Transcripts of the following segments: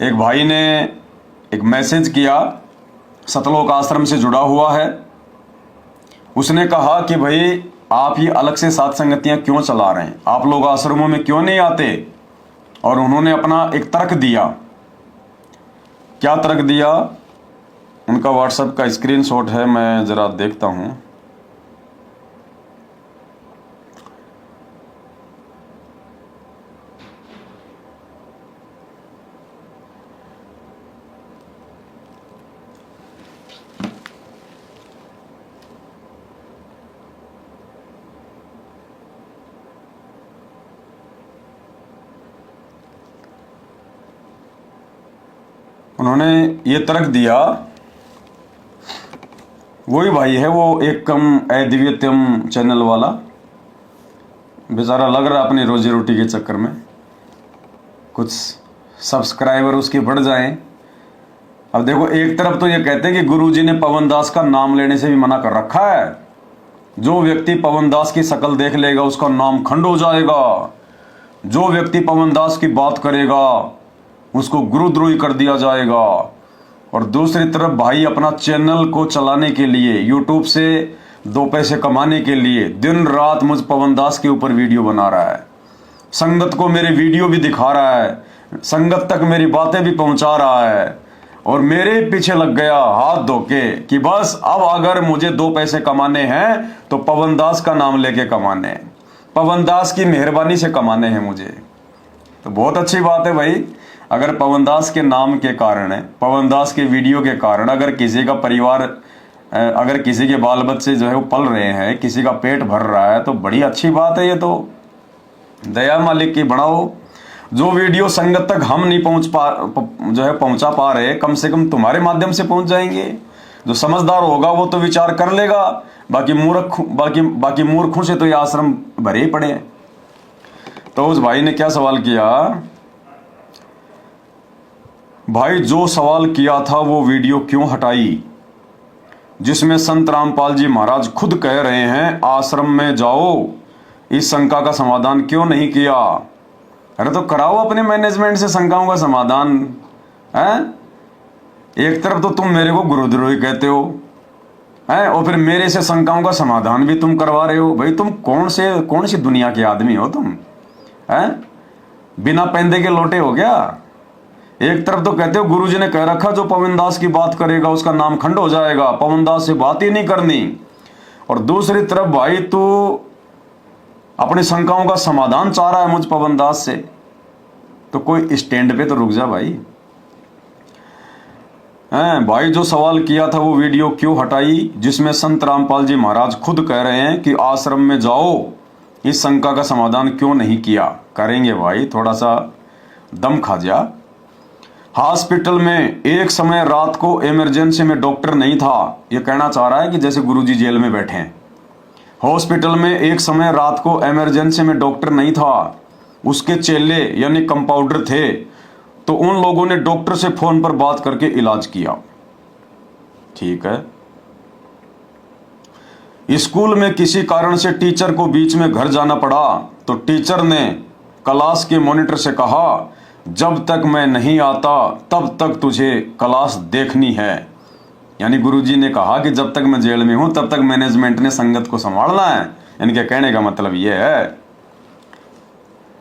एक भाई ने एक मैसेज किया, सतलोक आश्रम से जुड़ा हुआ है। उसने कहा कि भाई आप ये अलग से सात संगतियां क्यों चला रहे हैं, आप लोग आश्रमों में क्यों नहीं आते। और उन्होंने अपना एक तर्क दिया। क्या तर्क दिया, उनका व्हाट्सएप का स्क्रीनशॉट है, मैं जरा देखता हूं। उन्होंने ये तर्क दिया, वही भाई है वो एकम अद्वितीयम चैनल वाला, बेचारा लग रहा अपनी रोजी रोटी के चक्कर में कुछ सब्सक्राइबर उसके बढ़ जाएं। अब देखो, एक तरफ तो ये कहते हैं कि गुरुजी ने पवन दास का नाम लेने से भी मना कर रखा है, जो व्यक्ति पवन दास की शक्ल देख लेगा उसका नाम खंड हो जाएगा, जो व्यक्ति पवन दास की बात करेगा उसको गुरुद्रोही कर दिया जाएगा। और दूसरी तरफ भाई अपना चैनल को चलाने के लिए, यूट्यूब से दो पैसे कमाने के लिए दिन रात मुझ पवन दास के ऊपर वीडियो बना रहा है, संगत को मेरे वीडियो भी दिखा रहा है, संगत तक मेरी बातें भी पहुंचा रहा है, और मेरे पीछे लग गया हाथ धो के कि बस अब अगर मुझे दो पैसे कमाने हैं तो पवन दास का नाम लेके कमाने हैं, पवन दास की मेहरबानी से कमाने हैं मुझे। तो बहुत अच्छी बात है भाई, अगर पवन दास के नाम के कारण, पवन दास के वीडियो के कारण अगर किसी का परिवार, अगर किसी के बाल बच्चे जो है वो पल रहे हैं, किसी का पेट भर रहा है, तो बड़ी अच्छी बात है। ये तो दया मालिक की बढ़ाओ। जो वीडियो संगत तक हम नहीं पहुंचा पा रहे, कम से कम तुम्हारे माध्यम से पहुंच जाएंगे। जो समझदार होगा वो तो विचार कर लेगा, बाकी मूर्खों से तो ये आश्रम भरे ही पड़े हैं। तो उस भाई ने क्या सवाल किया, भाई जो सवाल किया था वो वीडियो क्यों हटाई जिसमें संत रामपाल जी महाराज खुद कह रहे हैं आश्रम में जाओ, इस शंका का समाधान क्यों नहीं किया। अरे तो कराओ अपने मैनेजमेंट से शंकाओं का समाधान है। एक तरफ तो तुम मेरे को गुरुद्रोही कहते हो हैं, और फिर मेरे से शंकाओं का समाधान भी तुम करवा रहे हो। भाई तुम कौन सी दुनिया के आदमी हो तुम, हैं? बिना पैंदे के लोटे हो क्या। एक तरफ तो कहते हो गुरुजी ने कह रखा जो पवन दास की बात करेगा उसका नाम खंड हो जाएगा, पवन दास से बात ही नहीं करनी, और दूसरी तरफ भाई तू अपनी शंकाओं का समाधान चाह रहा है मुझ पवन दास से। तो कोई स्टैंड पे तो रुक जा भाई। हैं भाई, जो सवाल किया था वो वीडियो क्यों हटाई जिसमें संत रामपाल जी महाराज खुद कह रहे हैं कि आश्रम में जाओ, इस शंका का समाधान क्यों नहीं किया। करेंगे भाई, थोड़ा सा दम खा जा। हॉस्पिटल में एक समय रात को इमरजेंसी में डॉक्टर नहीं था, ये कहना चाह रहा है कि जैसे गुरुजी जेल में बैठे हैं। हॉस्पिटल में एक समय रात को इमरजेंसी में डॉक्टर नहीं था, उसके चेले यानी कंपाउंडर थे, तो उन लोगों ने डॉक्टर से फोन पर बात करके इलाज किया। ठीक है। स्कूल में किसी कारण से टीचर को बीच में घर जाना पड़ा, तो टीचर ने क्लास के मॉनिटर से कहा जब तक मैं नहीं आता तब तक तुझे क्लास देखनी है। यानी गुरुजी ने कहा कि जब तक मैं जेल में हूं तब तक मैनेजमेंट ने संगत को संभालना है। इनके कहने का मतलब यह है,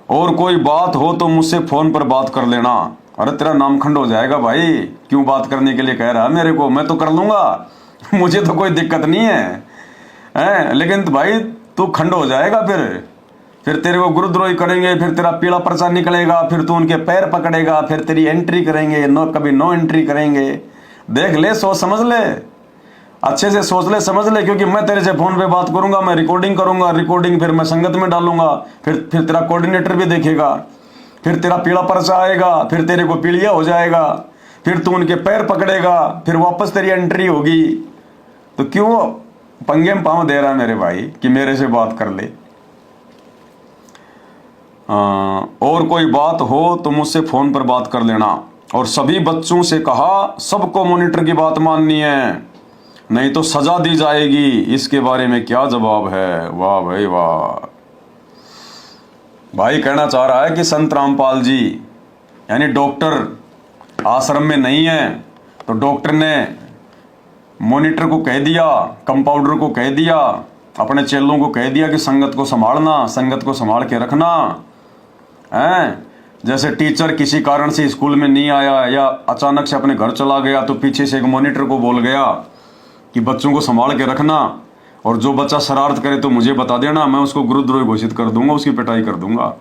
और कोई बात हो तो मुझसे फोन पर बात कर लेना। अरे तेरा नाम खंड हो जाएगा भाई, क्यों बात करने के लिए कह रहा है मेरे को, मैं तो कर लूंगा मुझे तो कोई दिक्कत नहीं है, लेकिन भाई तू खंड हो जाएगा, फिर तेरे को गुरुद्रोही करेंगे, फिर तेरा पीला पर्चा निकलेगा, फिर तू उनके पैर पकड़ेगा, फिर तेरी एंट्री करेंगे, कभी नो एंट्री करेंगे। देख ले, सोच समझ ले, अच्छे से सोच ले, समझ ले, क्योंकि मैं तेरे से फोन पे बात करूंगा, मैं रिकॉर्डिंग करूंगा, रिकॉर्डिंग फिर मैं संगत में डालूंगा, फिर तेरा कोऑर्डिनेटर भी देखेगा, फिर तेरा पीला पर्चा आएगा, फिर तेरे को पीलिया हो जाएगा, फिर तू उनके पैर पकड़ेगा, फिर वापस तेरी एंट्री होगी। तो क्यों पंगे में पांव दे रहा है मेरे भाई कि मेरे से बात कर ले। और कोई बात हो तो मुझसे फोन पर बात कर लेना। और सभी बच्चों से कहा सबको मॉनिटर की बात माननी है, नहीं तो सजा दी जाएगी। इसके बारे में क्या जवाब है। वाह भाई वाह। भाई कहना चाह रहा है कि संत रामपाल जी यानी डॉक्टर आश्रम में नहीं है, तो डॉक्टर ने मॉनिटर को कह दिया, कंपाउंडर को कह दिया, अपने चेलों को कह दिया कि संगत को संभालना, संगत को संभाल के रखना है। जैसे टीचर किसी कारण से स्कूल में नहीं आया या अचानक से अपने घर चला गया, तो पीछे से एक मॉनिटर को बोल गया कि बच्चों को संभाल के रखना, और जो बच्चा शरारत करे तो मुझे बता देना, मैं उसको गुरुद्रोही घोषित कर दूंगा, उसकी पिटाई कर दूंगा।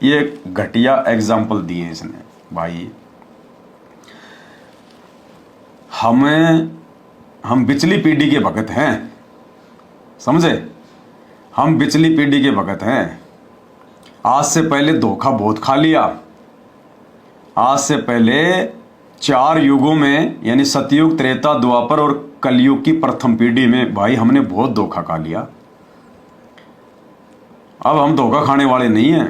ये घटिया एग्जाम्पल दिए इसने भाई। हम पिछली पीढ़ी के भगत हैं, समझे? हम पिछली पीढ़ी के भगत हैं। आज से पहले धोखा बहुत खा लिया। आज से पहले 4 युगों में, यानी सतयुग, त्रेता, द्वापर और कलयुग की प्रथम पीढ़ी में भाई हमने बहुत धोखा खा लिया। अब हम धोखा खाने वाले नहीं हैं।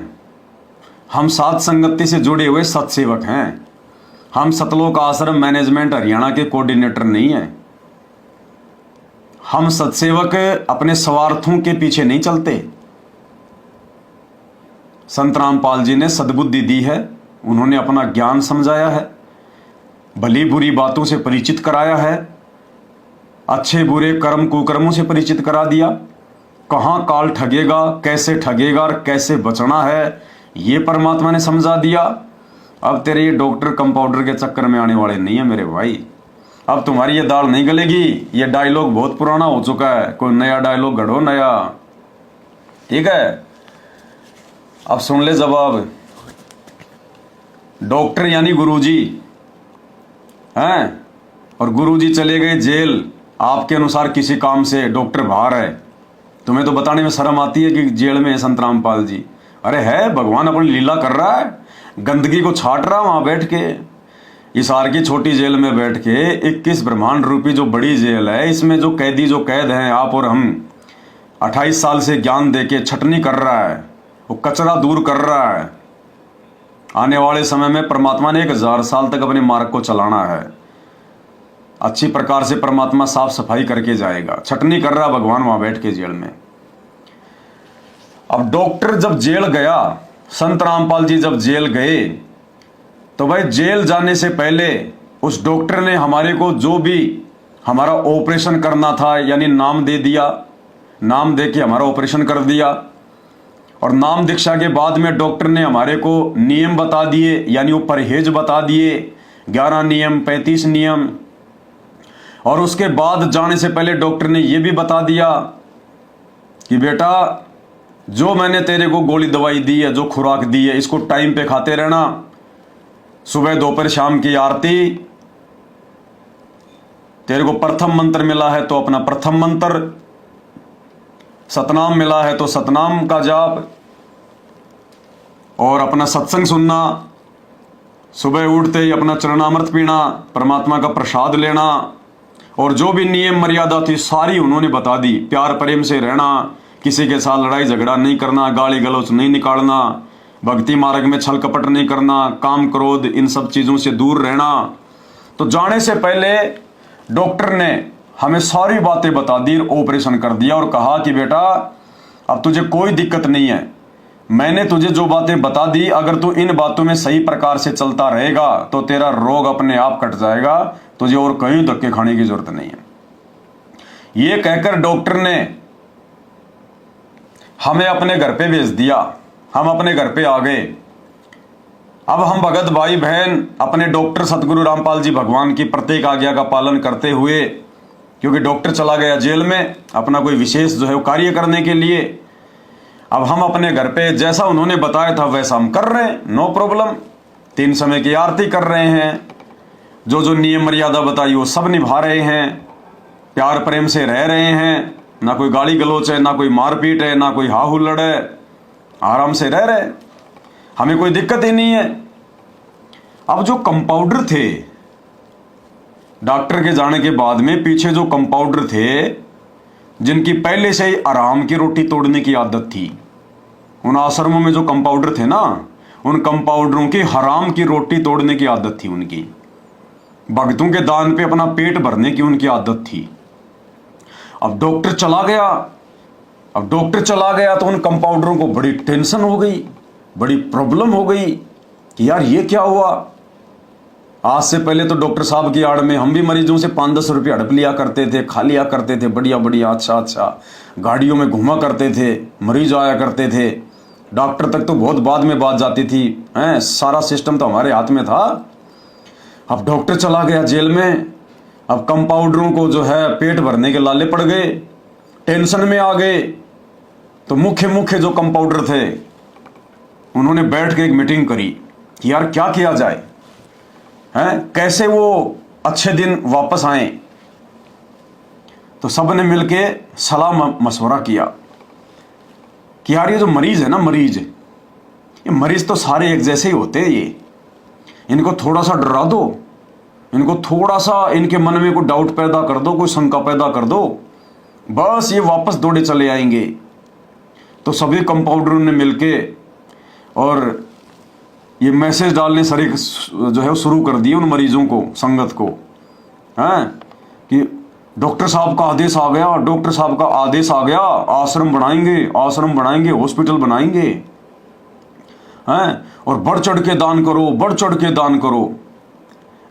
हम सात संगति से जुड़े हुए सतसेवक हैं। हम सतलोक आश्रम मैनेजमेंट हरियाणा के कोऑर्डिनेटर नहीं हैं। हम सतसेवक अपने स्वार्थों के पीछे नहीं चलते। संत रामपाल जी ने सद्बुद्धि दी है, उन्होंने अपना ज्ञान समझाया है, भली बुरी बातों से परिचित कराया है, अच्छे बुरे कर्म कुकर्मों से परिचित करा दिया, कहाँ काल ठगेगा, कैसे ठगेगा और कैसे बचना है, ये परमात्मा ने समझा दिया। अब तेरे ये डॉक्टर कंपाउंडर के चक्कर में आने वाले नहीं है मेरे भाई। अब तुम्हारी ये दाल नहीं गलेगी। ये डायलॉग बहुत पुराना हो चुका है, कोई नया डायलॉग गढ़ो नया, ठीक है? अब सुन ले जवाब। डॉक्टर यानी गुरुजी हैं, और गुरुजी चले गए जेल आपके अनुसार किसी काम से, डॉक्टर बाहर है। तुम्हें तो बताने में शर्म आती है कि जेल में है संत रामपाल जी। अरे है, भगवान अपनी लीला कर रहा है, गंदगी को छाट रहा वहां बैठ के। इस आर की छोटी जेल में बैठ के 21 ब्रह्मांड रूपी जो बड़ी जेल है, इसमें जो कैदी जो कैद हैं, आप और हम, 28 साल से ज्ञान देके छटनी कर रहा है, वो कचरा दूर कर रहा है। आने वाले समय में परमात्मा ने 1000 साल तक अपने मार्ग को चलाना है। अच्छी प्रकार से परमात्मा साफ सफाई करके जाएगा। छटनी कर रहा भगवान वहां बैठ के जेल में। अब डॉक्टर जब जेल गया, संत रामपाल जी जब जेल गए, तो भाई जेल जाने से पहले उस डॉक्टर ने हमारे को जो भी हमारा ऑपरेशन करना था, यानी नाम दे दिया, नाम दे के हमारा ऑपरेशन कर दिया। और नाम दीक्षा के बाद में डॉक्टर ने हमारे को नियम बता दिए, यानी वो परहेज बता दिए, 11 नियम, 35 नियम। और उसके बाद जाने से पहले डॉक्टर ने यह भी बता दिया कि बेटा, जो मैंने तेरे को गोली दवाई दी है, जो खुराक दी है, इसको टाइम पे खाते रहना। सुबह दोपहर शाम की आरती। तेरे को प्रथम मंत्र मिला है तो अपना प्रथम मंत्र, सतनाम मिला है तो सतनाम का जाप, और अपना सत्संग सुनना। सुबह उठते ही अपना चरणामृत पीना, परमात्मा का प्रसाद लेना, और जो भी नियम मर्यादा थी सारी उन्होंने बता दी। प्यार प्रेम से रहना, किसी के साथ लड़ाई झगड़ा नहीं करना, गाली गलौज नहीं निकालना, भक्ति मार्ग में छल कपट नहीं करना, काम क्रोध इन सब चीजों से दूर रहना। तो जाने से पहले डॉक्टर ने हमें सारी बातें बता दी, ऑपरेशन कर दिया और कहा कि बेटा अब तुझे कोई दिक्कत नहीं है। मैंने तुझे जो बातें बता दी, अगर तू इन बातों में सही प्रकार से चलता रहेगा तो तेरा रोग अपने आप कट जाएगा, तुझे और कहीं धक्के खाने की जरूरत नहीं है। ये कहकर डॉक्टर ने हमें अपने घर पे भेज दिया। हम अपने घर पे आ गए। अब हम भगत भाई बहन अपने डॉक्टर सतगुरु रामपाल जी भगवान की प्रत्येक आज्ञा का पालन करते हुए, क्योंकि डॉक्टर चला गया जेल में अपना कोई विशेष जो है वो कार्य करने के लिए, अब हम अपने घर पे जैसा उन्होंने बताया था वैसा हम कर रहे हैं, नो प्रॉब्लम। 3 समय की आरती कर रहे हैं, जो जो नियम मर्यादा बताई वो सब निभा रहे हैं, प्यार प्रेम से रह रहे हैं, ना कोई गाली गलोच है, ना कोई मारपीट है, ना कोई हा हुल्लड़ है, आराम से रह रहे, हमें कोई दिक्कत ही नहीं है। अब जो कंपाउंडर थे, डॉक्टर के जाने के बाद में पीछे जो कंपाउंडर थे, जिनकी पहले से ही आराम की रोटी तोड़ने की आदत थी, उन आश्रमों में जो कंपाउंडर थे ना, उन कंपाउंडरों की हराम की रोटी तोड़ने की आदत थी उनकी। भक्तों के दान पे अपना पेट भरने की उनकी आदत थी। अब डॉक्टर चला गया तो उन कंपाउंडरों को बड़ी टेंशन हो गई, बड़ी प्रॉब्लम हो गई कि यार ये क्या हुआ। आज से पहले तो डॉक्टर साहब की आड़ में हम भी मरीजों से 5-10 रुपये हड़प लिया करते थे, खा लिया करते थे, बढ़िया बढ़िया अच्छा अच्छा गाड़ियों में घुमा करते थे, मरीज आया करते थे, डॉक्टर तक तो बहुत बाद में बात जाती थी हैं, सारा सिस्टम तो हमारे हाथ में था। अब डॉक्टर चला गया जेल में, अब कंपाउंडरों को जो है पेट भरने के लाले पड़ गए, टेंशन में आ गए। तो मुख्य जो कंपाउंडर थे उन्होंने बैठ के एक मीटिंग करी कि यार क्या किया जाए, हैं कैसे वो अच्छे दिन वापस आए। तो सब ने मिलके सलाह मशवरा किया कि यार ये जो मरीज है ना, ये मरीज तो सारे एक जैसे ही होते हैं, ये इनको थोड़ा सा डरा दो, इनको थोड़ा सा इनके मन में कोई डाउट पैदा कर दो, कोई शंका पैदा कर दो, बस ये वापस दौड़े चले आएंगे। तो सभी कंपाउंडरों ने मिलके और ये मैसेज डालने सारे जो है शुरू कर दिए उन मरीजों को, संगत को, हैं कि डॉक्टर साहब का आदेश आ गया, डॉक्टर साहब का आदेश आ गया, आश्रम बनाएंगे, हॉस्पिटल बनाएंगे, हैं और बढ़ चढ़ के दान करो, बढ़ चढ़ के दान करो।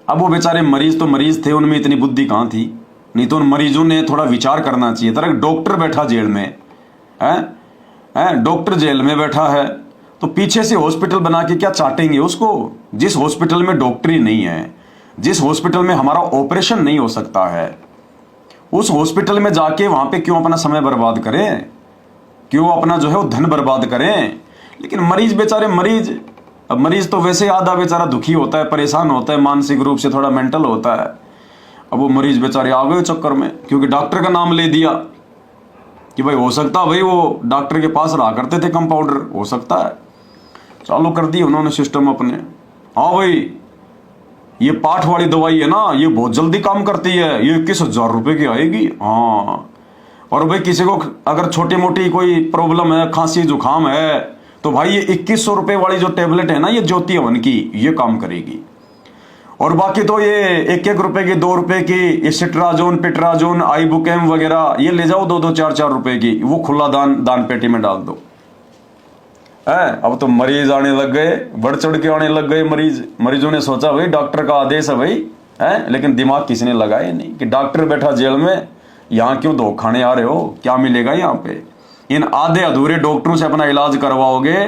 अब वो बेचारे मरीज तो मरीज थे, उनमें इतनी बुद्धि कहाँ थी, नहीं तो उन मरीजों ने थोड़ा विचार करना चाहिए था। डॉक्टर बैठा जेल में है, डॉक्टर जेल में बैठा है तो पीछे से हॉस्पिटल बना के क्या चाटेंगे उसको। जिस हॉस्पिटल में डॉक्टरी नहीं है, जिस हॉस्पिटल में हमारा ऑपरेशन नहीं हो सकता है, उस हॉस्पिटल में जाके वहां पे क्यों अपना समय बर्बाद करें, क्यों अपना जो है वो धन बर्बाद करें। लेकिन मरीज बेचारे अब मरीज तो वैसे आधा बेचारा दुखी होता है, परेशान होता है, मानसिक रूप से थोड़ा मेंटल होता है। अब वो मरीज बेचारे आ गए चक्कर में, क्योंकि डॉक्टर का नाम ले दिया कि भाई हो सकता, भाई वो डॉक्टर के पास रहा करते थे कंपाउंडर, हो सकता है। चालू कर दी उन्होंने सिस्टम अपने। हाँ भाई ये पाठ वाली दवाई है ना, ये बहुत जल्दी काम करती है, ये 21,000 रुपये की आएगी। हाँ, और भाई किसी को अगर छोटी मोटी कोई प्रॉब्लम है, खांसी जुकाम है, तो भाई ये 2100 रुपये वाली जो टेबलेट है ना, ये ज्योति हवन की, ये काम करेगी। और बाकी तो ये 1-1 रुपए की, 2 रुपए की, ये सिट्राजोन, पिट्राजोन, आइबुकेम वगैरह, ये ले जाओ 2-2, 4-4 रुपए की, वो खुला दान पेटी में डाल दो। अब तो मरीज आने लग गए, बढ़ चढ़ के आने लग गए मरीजों ने सोचा भाई डॉक्टर का आदेश है भाई, लेकिन दिमाग किसी ने लगाया नहीं कि डॉक्टर बैठा जेल में, यहाँ क्यों धोखा खाने आ रहे हो, क्या मिलेगा यहाँ पे। इन आधे अधूरे डॉक्टरों से अपना इलाज करवाओगे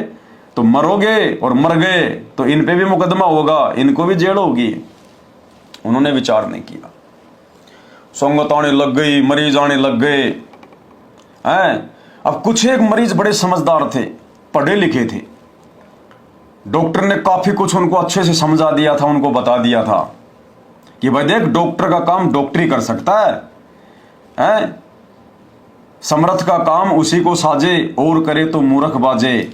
तो मरोगे, और मर गए तो इन पे भी मुकदमा होगा, इनको भी जेल होगी। उन्होंने विचार नहीं किया, संगत आने लग गई, मरीज आने लग गए। अब कुछ एक मरीज बड़े समझदार थे, पढ़े लिखे थे, डॉक्टर ने काफी कुछ उनको अच्छे से समझा दिया था, उनको बता दिया था कि भाई देख डॉक्टर का काम डॉक्टरी कर सकता है, समर्थ का काम उसी को साजे, और करे तो मूर्ख बाजे।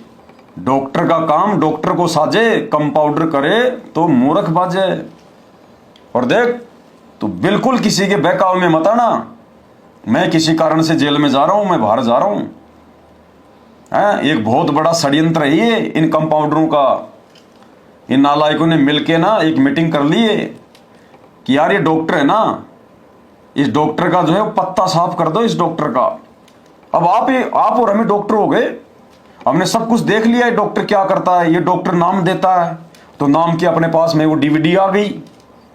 डॉक्टर का काम डॉक्टर को साजे, कंपाउंडर करे तो मूर्ख बाजे। और देख तू बिल्कुल किसी के बहकावे में मत आना, मैं किसी कारण से जेल में जा रहा हूं, मैं बाहर जा रहा हूं। एक बहुत बड़ा षड्यंत्र है ये इन कंपाउंडरों का। इन नालायकों ने मिलके ना एक मीटिंग कर ली है कि यार ये डॉक्टर है ना, इस डॉक्टर का जो है वो पत्ता साफ कर दो इस डॉक्टर का। अब आप और हमें डॉक्टर हो गए, हमने सब कुछ देख लिया है डॉक्टर क्या करता है। ये डॉक्टर नाम देता है तो नाम की अपने पास में वो DVD आ गई।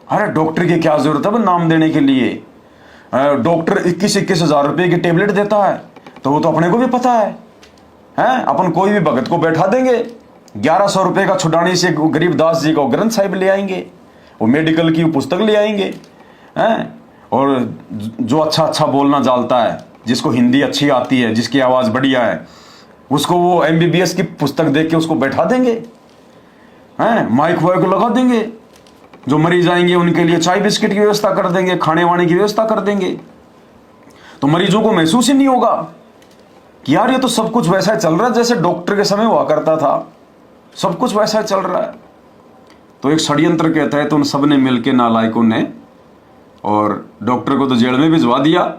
अरे डॉक्टर की क्या जरूरत है नाम देने के लिए। डॉक्टर 21-21 हजार रुपये की टेबलेट देता है तो वो तो अपने को भी पता है, अपन कोई भी भगत को बैठा देंगे, 1100 रुपये का छुड़ाने से गरीबदास जी को ग्रंथ साहिब ले आएंगे, वो मेडिकल की पुस्तक ले आएंगे, और जो अच्छा बोलना जानता है, जिसको हिंदी अच्छी आती है, जिसकी आवाज़ बढ़िया है, उसको वो MBBS की पुस्तक देख के उसको बैठा देंगे, माइक वाइक लगा देंगे। जो मरीज आएंगे उनके लिए चाय बिस्किट की व्यवस्था कर देंगे, खाने वाने की व्यवस्था कर देंगे। तो मरीजों को महसूस ही नहीं होगा कि यार ये तो सब कुछ वैसा चल रहा है जैसे डॉक्टर के समय हुआ करता था, सब कुछ वैसा चल रहा है। तो एक षड्यंत्र के तहत उन सब ने मिलकर, नालायकों ने, और डॉक्टर को तो जेल में भिजवा दिया,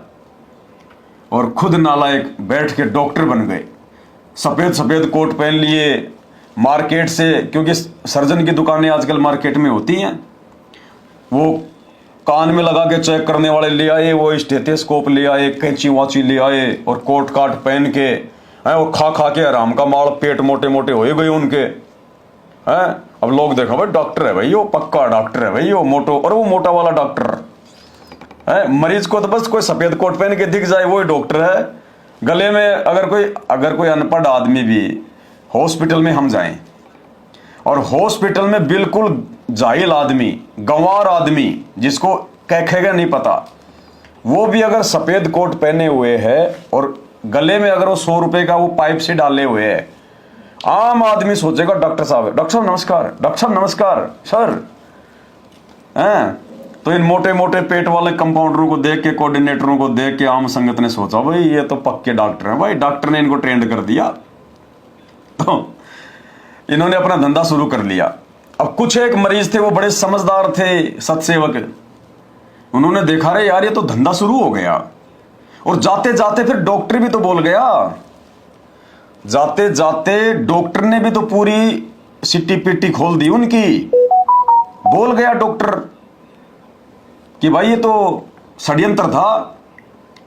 और खुद नालायक बैठ के डॉक्टर बन गए। सफेद कोट पहन लिए, मार्केट से, क्योंकि सर्जन की दुकानें आजकल मार्केट में होती हैं, वो कान में लगा के चेक करने वाले ले आए, वो स्टेथोस्कोप ले आए, कैंची वाची ले आए, और कोट काट पहन के, वो खा के आराम का माल, पेट मोटे मोटे हो गए उनके, अब लोग देखो भाई डॉक्टर है भाई, वो पक्का डॉक्टर है भाई, वो मोटो, और वो मोटा वाला डॉक्टर है। मरीज को तो बस कोई सफेद कोट पहन के दिख जाए वही डॉक्टर है। गले में अगर कोई अनपढ़ आदमी भी हॉस्पिटल में हम जाएं, और हॉस्पिटल में बिल्कुल जाहिल आदमी, गंवार आदमी, जिसको कहखेगा नहीं पता, वो भी अगर सफेद कोट पहने हुए है और गले में अगर वो 100 रुपए का वो पाइप से डाले हुए है, आम आदमी सोचेगा डॉक्टर साहब है, डॉक्टर साहब नमस्कार, डॉक्टर साहब नमस्कार सर हैं। तो इन मोटे मोटे पेट वाले कंपाउंडरों को देख के, कोऑर्डिनेटरों को देख के आम संगत ने सोचा भाई ये तो पक्के डॉक्टर हैं, भाई डॉक्टर ने इनको ट्रेंड कर दिया, तो इन्होंने अपना धंधा शुरू कर लिया। अब कुछ एक मरीज थे, वो बड़े समझदार थे, सत्सेवक, उन्होंने देखा रे यार ये तो धंधा शुरू हो गया, और जाते जाते फिर डॉक्टर भी तो बोल गया, जाते जाते डॉक्टर ने भी तो पूरी सिट्टी पिट्टी खोल दी उनकी। बोल गया डॉक्टर कि भाई ये तो षड्यंत्र था,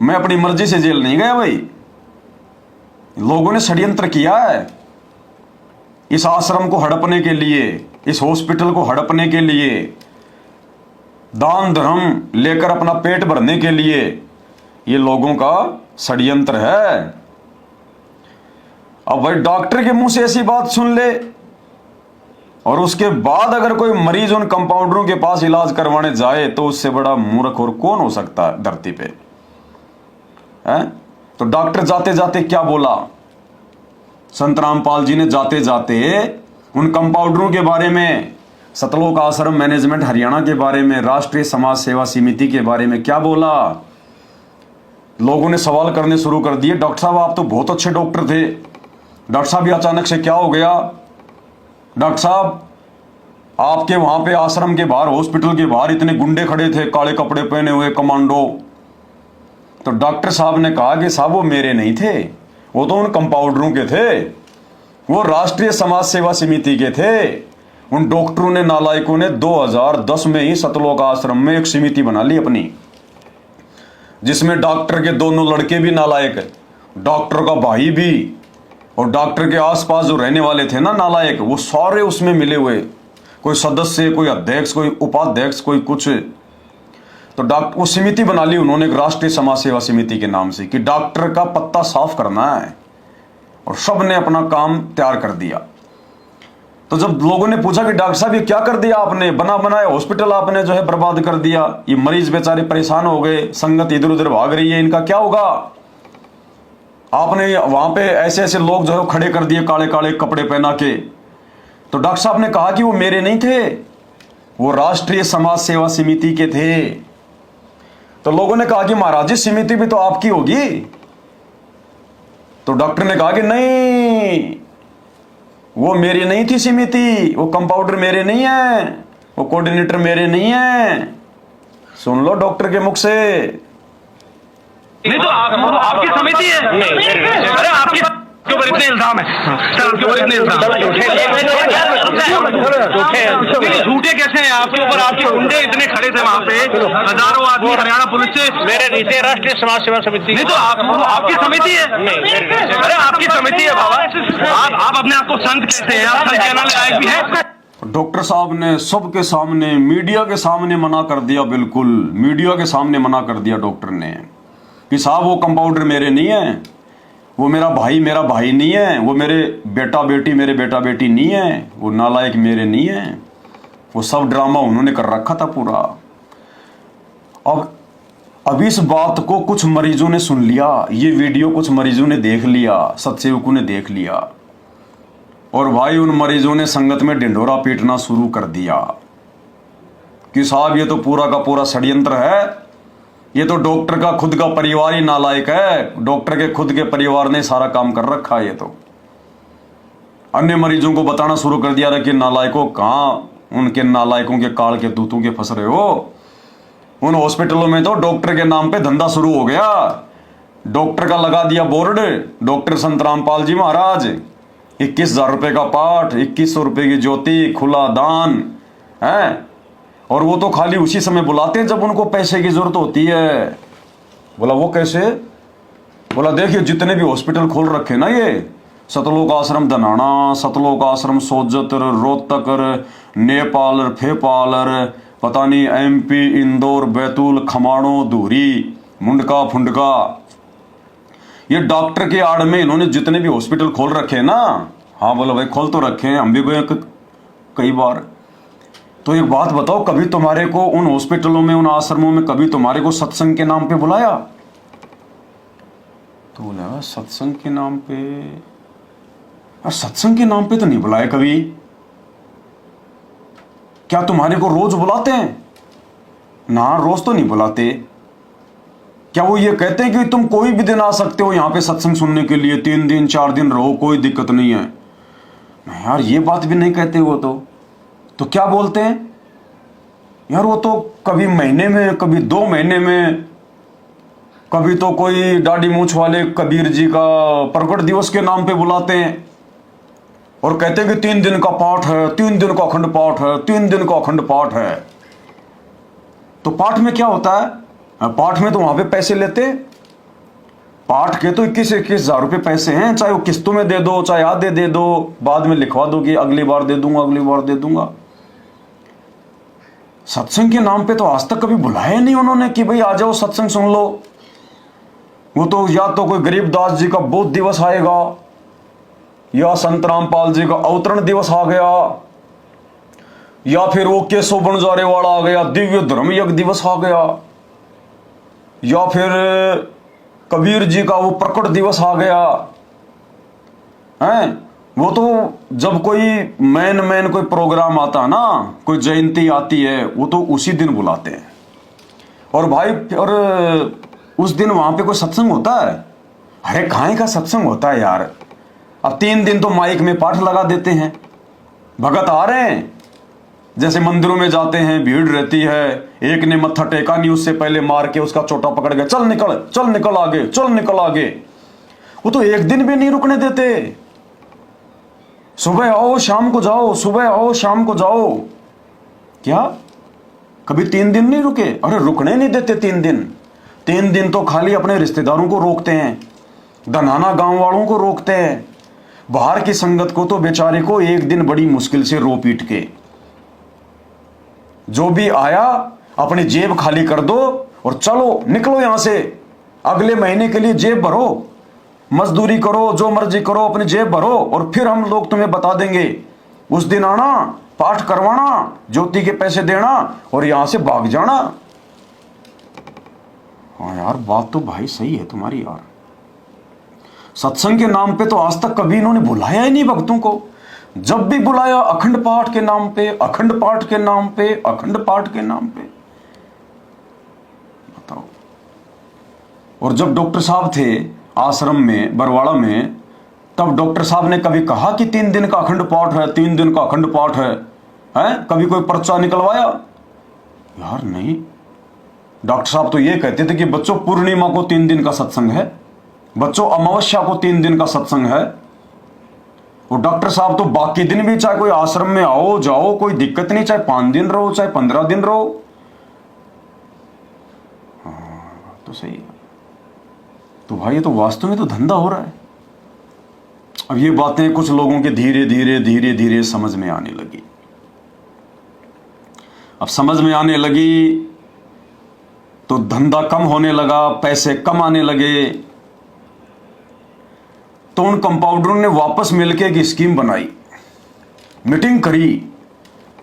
मैं अपनी मर्जी से जेल नहीं गया भाई, लोगों ने षड्यंत्र किया है इस आश्रम को हड़पने के लिए, इस हॉस्पिटल को हड़पने के लिए, दान धर्म लेकर अपना पेट भरने के लिए, ये लोगों का षड्यंत्र है। अब भाई डॉक्टर के मुंह से ऐसी बात सुन ले, और उसके बाद अगर कोई मरीज उन कंपाउंडरों के पास इलाज करवाने जाए, तो उससे बड़ा मूर्ख और कौन हो सकता है धरती पे, है? तो डॉक्टर जाते जाते क्या बोला, संत रामपाल जी ने जाते जाते उन कंपाउंडरों के बारे में, सतलोक आश्रम मैनेजमेंट हरियाणा के बारे में, राष्ट्रीय समाज सेवा समिति के बारे में क्या बोला। लोगों ने सवाल करने शुरू कर दिए, डॉक्टर साहब आप तो बहुत अच्छे डॉक्टर थे, डॉक्टर साहब ये अचानक से क्या हो गया, डॉक्टर साहब आपके वहां पे आश्रम के बाहर, हॉस्पिटल के बाहर इतने गुंडे खड़े थे, काले कपड़े पहने हुए कमांडो। तो डॉक्टर साहब ने कहा कि साहब वो मेरे नहीं थे, वो तो उन कंपाउंडरों के थे, वो राष्ट्रीय समाज सेवा समिति के थे। उन डॉक्टरों ने, नालायकों ने 2010 में ही सतलोक आश्रम में एक समिति बना ली अपनी, जिसमें डॉक्टर के दोनों लड़के भी नालायक, डॉक्टर का भाई भी, और डॉक्टर के आसपास जो रहने वाले थे ना नालायक, वो सारे उसमें मिले हुए, कोई सदस्य, कोई अध्यक्ष, कोई उपाध्यक्ष, कोई कुछ। तो डॉक्टर वो समिति बना ली उन्होंने एक राष्ट्रीय समाज सेवा समिति के नाम से, कि डॉक्टर का पत्ता साफ करना है, और सब ने अपना काम तैयार कर दिया। तो जब लोगों ने पूछा कि डॉक्टर साहब ये क्या कर दिया आपने, बना बनाया हॉस्पिटल आपने जो है बर्बाद कर दिया, ये मरीज बेचारे परेशान हो गए, संगत इधर उधर भाग रही है, इनका क्या होगा, आपने वहां पे ऐसे ऐसे लोग जो है खड़े कर दिए काले काले कपड़े पहना के। तो डॉक्टर साहब ने कहा कि वो मेरे नहीं थे, वो राष्ट्रीय समाज सेवा समिति के थे। तो लोगों ने कहा कि महाराज जी समिति भी तो आपकी होगी। तो डॉक्टर ने कहा कि नहीं, वो मेरी नहीं थी समिति, वो कंपाउंडर मेरे नहीं है, वो कोऑर्डिनेटर मेरे नहीं है। सुन लो डॉक्टर के मुख से। नहीं तो आपकी समिति है। अरे आपके ऊपर इतने इल्जाम है सर, आपके ऊपर इतने इल्जाम झूठे कैसे हैं आपके ऊपर? आपके गुंडे इतने खड़े थे वहाँ पे, हजारों आदमी हरियाणा पुलिस से। मेरे नीचे राष्ट्रीय समाज सेवा समिति। नहीं तो आपकी समिति है। अरे आपकी समिति है बाबा, आप अपने आप को संत कहते हैं, आप संत कहने लायक भी है। डॉक्टर साहब ने सबके सामने, मीडिया के सामने मना कर दिया, बिल्कुल मीडिया के सामने मना कर दिया डॉक्टर ने कि साहब वो कंपाउंडर मेरे नहीं है, वो मेरा भाई नहीं है, वो मेरे बेटा बेटी नहीं है, वो नालायक मेरे नहीं है। वो सब ड्रामा उन्होंने कर रखा था पूरा। अब इस बात को कुछ मरीजों ने सुन लिया, ये वीडियो कुछ मरीजों ने देख लिया, सत्सेवकों ने देख लिया, और भाई उन मरीजों ने संगत में ढिंढोरा पीटना शुरू कर दिया कि साहब ये तो पूरा का पूरा षड्यंत्र है, ये तो डॉक्टर का खुद का परिवार ही नालायक है, डॉक्टर के खुद के परिवार ने सारा काम कर रखा है। ये तो अन्य मरीजों को बताना शुरू कर दिया कि नालायकों, कहाँ उनके नालायकों के काल के दूतों के फंस रहे हो। उन हॉस्पिटलों में तो डॉक्टर के नाम पे धंधा शुरू हो गया, डॉक्टर का लगा दिया बोर्ड, डॉक्टर संत रामपाल जी महाराज, 21,000 रुपए का पाठ, 2100 रुपए की ज्योति, खुला दान है। और वो तो खाली उसी समय बुलाते हैं जब उनको पैसे की जरूरत होती है। बोला वो कैसे? बोला देखिए जितने भी हॉस्पिटल खोल रखे ना ये सतलोक आश्रम धनाना, सतलोक आश्रम सोजतर, रोहतक, नेपाल, फेपाल, पता नहीं MP, इंदौर, बैतूल, खमाणो, धूरी, मुंडका फुंडका। ये डॉक्टर के आड़ में इन्होंने जितने भी हॉस्पिटल खोल रखे हैं ना, हाँ बोलो भाई खोल तो रखे हैं, हम भी गए कई बार। तो एक बात बताओ, कभी तुम्हारे को उन हॉस्पिटलों में, उन आश्रमों में कभी तुम्हारे को सत्संग के नाम पे बुलाया? तो बोला सत्संग के नाम पे, और सत्संग के नाम पे तो नहीं बुलाया कभी। क्या तुम्हारे को रोज बुलाते हैं? ना, रोज तो नहीं बुलाते। क्या वो ये कहते हैं कि तुम कोई भी दिन आ सकते हो यहाँ पे सत्संग सुनने के लिए, 3 दिन 4 दिन रहो, कोई दिक्कत नहीं है? नहीं यार, ये बात भी नहीं कहते वो तो क्या बोलते हैं यार? वो तो कभी महीने में, कभी 2 महीने में, कभी तो कोई दाढ़ी मूछ वाले कबीर जी का प्रकट दिवस के नाम पे बुलाते हैं और कहते हैं कि 3 दिन का पाठ है, 3 दिन का अखंड पाठ है, 3 दिन का अखंड पाठ है। तो पाठ में क्या होता है? पाठ में तो वहां पे पैसे लेते, पाठ के तो 21,000 रुपये पैसे हैं, चाहे वो किस्तों में दे दो, चाहे आधे दे दो, बाद में लिखवा दो कि अगली बार दे दूंगा, अगली बार दे दूंगा। सत्संग के नाम पे तो आज तक कभी बुलाया नहीं उन्होंने कि भाई आ जाओ सत्संग सुन लो। वो तो या तो कोई गरीबदास जी का बोध दिवस आएगा, या संत रामपाल जी का अवतरण दिवस आ गया, या फिर वो केशव बंजारे वाला आ गया, दिव्य धर्म यज्ञ दिवस आ गया, या फिर कबीर जी का वो प्रकट दिवस आ गया है। वो तो जब कोई मैन कोई प्रोग्राम आता है ना, कोई जयंती आती है, वो तो उसी दिन बुलाते हैं। और भाई, और उस दिन वहां पे कोई सत्संग होता है? अरे कहाँ का सत्संग होता है यार। अब 3 दिन तो माइक में पाठ लगा देते हैं, भगत आ रहे हैं, जैसे मंदिरों में जाते हैं, भीड़ रहती है, एक ने मत्था टेका नहीं, उससे पहले मार के उसका चोटा पकड़ के चल निकल आगे, चल निकल आगे। वो तो एक दिन भी नहीं रुकने देते। सुबह आओ शाम को जाओ, सुबह आओ शाम को जाओ। क्या कभी 3 दिन नहीं रुके? अरे रुकने नहीं देते 3 दिन। 3 दिन तो खाली अपने रिश्तेदारों को रोकते हैं, धनाना गांव वालों को रोकते हैं, बाहर की संगत को तो बेचारे को एक दिन बड़ी मुश्किल से रो पीट के, जो भी आया अपनी जेब खाली कर दो और चलो निकलो यहां से, अगले महीने के लिए जेब भरो, मजदूरी करो, जो मर्जी करो, अपनी जेब भरो, और फिर हम लोग तुम्हें बता देंगे। उस दिन आना, पाठ करवाना, ज्योति के पैसे देना और यहां से भाग जाना। हाँ यार, बात तो भाई सही है तुम्हारी यार। सत्संग के नाम पे तो आज तक कभी इन्होंने बुलाया ही नहीं भक्तों को। जब भी बुलाया अखंड पाठ के नाम पे, अखंड पाठ के नाम पे, अखंड पाठ के नाम पे। बताओ। और जब डॉक्टर साहब थे आश्रम में बरवाड़ा में, तब डॉक्टर साहब ने कभी कहा कि 3 दिन का अखंड पाठ है, 3 दिन का अखंड पाठ है? कभी कोई पर्चा निकलवाया? यार नहीं। डॉक्टर साहब तो ये कहते थे कि बच्चों पूर्णिमा को 3 दिन का सत्संग है, बच्चों अमावस्या को 3 दिन का सत्संग है। और डॉक्टर साहब तो बाकी दिन भी, चाहे कोई आश्रम में आओ जाओ कोई दिक्कत नहीं, चाहे 5 दिन रहो चाहे 15 दिन रहो। हाँ तो सही है। तो भाई ये तो वास्तव में तो धंधा हो रहा है। अब ये बातें कुछ लोगों के धीरे धीरे समझ में आने लगी। अब समझ में आने लगी तो धंधा कम होने लगा, पैसे कम आने लगे। तो उन कंपाउंडरों ने वापस मिलकर एक स्कीम बनाई, मीटिंग करी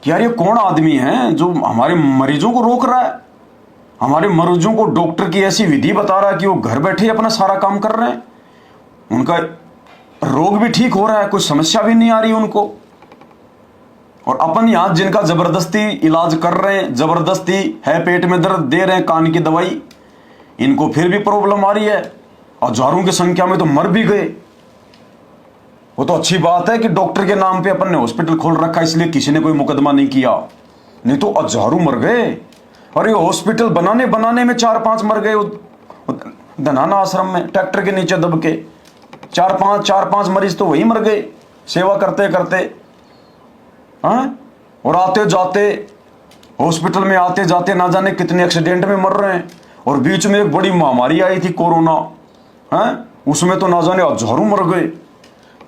कि यार ये कौन आदमी है जो हमारे मरीजों को रोक रहा है, हमारे मरीजों को डॉक्टर की ऐसी विधि बता रहा है कि वो घर बैठे अपना सारा काम कर रहे हैं, उनका रोग भी ठीक हो रहा है, कोई समस्या भी नहीं आ रही उनको। और अपन यहां जिनका जबरदस्ती इलाज कर रहे हैं, जबरदस्ती है पेट में दर्द दे रहे हैं कान की दवाई, इनको फिर भी प्रॉब्लम आ रही है, हजारों की संख्या में तो मर भी गए। वो तो अच्छी बात है कि डॉक्टर के नाम पे अपन ने हॉस्पिटल खोल रखा, इसलिए किसी ने कोई मुकदमा नहीं किया, नहीं तो हजारों मर गए। और ये हॉस्पिटल बनाने में 4-5 मर गए धनाना आश्रम में, ट्रैक्टर के नीचे दब के 4-5 मरीज तो वही मर गए सेवा करते करते। हाँ, और आते जाते हॉस्पिटल में आते जाते ना जाने कितने एक्सीडेंट में मर रहे हैं। और बीच में एक बड़ी महामारी आई थी कोरोना, उसमें तो ना जाने हजारों मर गए।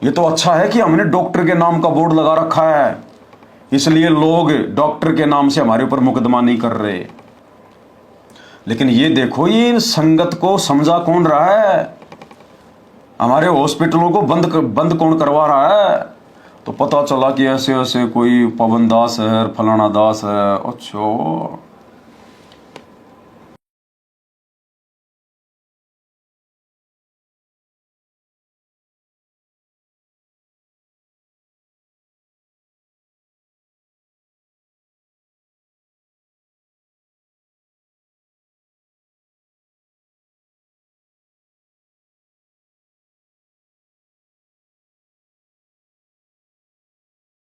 ये तो अच्छा है कि हमने डॉक्टर के नाम का बोर्ड लगा रखा है, इसलिए लोग डॉक्टर के नाम से हमारे ऊपर मुकदमा नहीं कर रहे। लेकिन ये देखो, ये इन संगत को समझा कौन रहा है? हमारे हॉस्पिटलों को बंद कौन करवा रहा है? तो पता चला कि ऐसे ऐसे कोई पवन दास है, फलाना दास है। अच्छा,